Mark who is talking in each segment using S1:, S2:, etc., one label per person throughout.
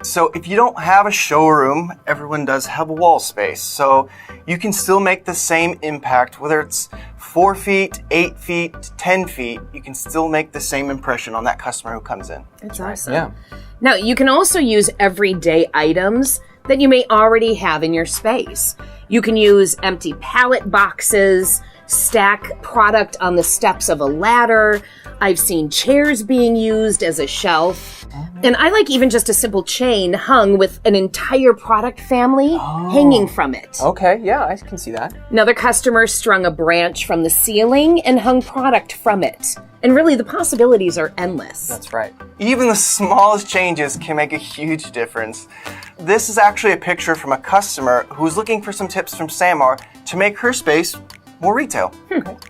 S1: So if you don't have a showroom, everyone does have a wall space. So you can still make the same impact, whether it's 4 feet, 8 feet, 10 feet, you can still make the same impression on that customer who comes in.
S2: That's awesome.
S3: Yeah.
S2: Now, you can also use everyday items that you may already have in your space. You can use empty pallet boxes, stack product on the steps of a ladder. I've seen chairs being used as a shelf. And I like even just a simple chain hung with an entire product family hanging from it.
S3: Okay, yeah, I can see that.
S2: Another customer strung a branch from the ceiling and hung product from it. And really, the possibilities are endless.
S3: That's right.
S1: Even the smallest changes can make a huge difference. This is actually a picture from a customer who's looking for some tips from Samar to make her space more retail.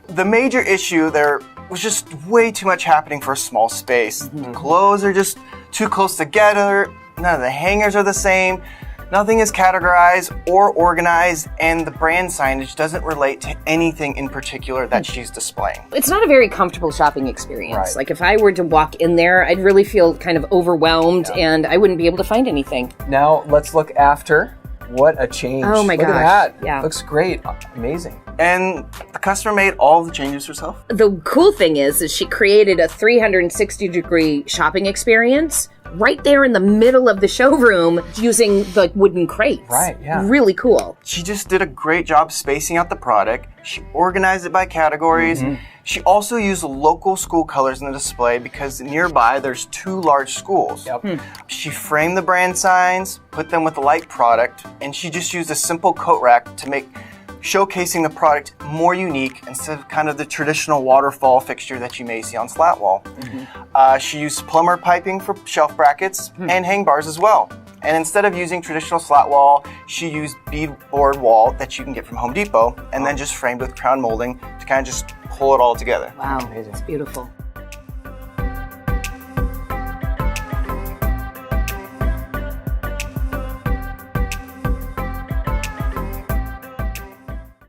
S1: The major issue there was just way too much happening for a small space. The clothes are just too close together, none of the hangers are the same, nothing is categorized or organized, and the brand signage doesn't relate to anything in particular that she's displaying.
S2: It's not a very comfortable shopping experience.
S3: Right.
S2: Like if I were to walk in there, I'd really feel kind of overwhelmed and I wouldn't be able to find anything.
S3: Now let's look after. What a change.
S2: Oh my
S3: Look
S2: gosh.
S3: at that.
S2: Yeah.
S3: Looks great. Amazing.
S1: And the customer made all the changes herself.
S2: The cool thing is she created a 360-degree shopping experience right there in the middle of the showroom using the wooden crates.
S3: Right, yeah.
S2: Really cool.
S1: She just did a great job spacing out the product. She organized it by categories. She also used local school colors in the display because nearby there's 2 large schools.
S3: Yep.
S1: She framed the brand signs, put them with the light product, and she just used a simple coat rack to make showcasing the product more unique instead of kind of the traditional waterfall fixture that you may see on slat wall. She used plumber piping for shelf brackets and hang bars as well. And instead of using traditional slat wall, she used beadboard wall that you can get from Home Depot and then just framed with crown molding to kind of just pull it all together.
S2: Wow, it's beautiful.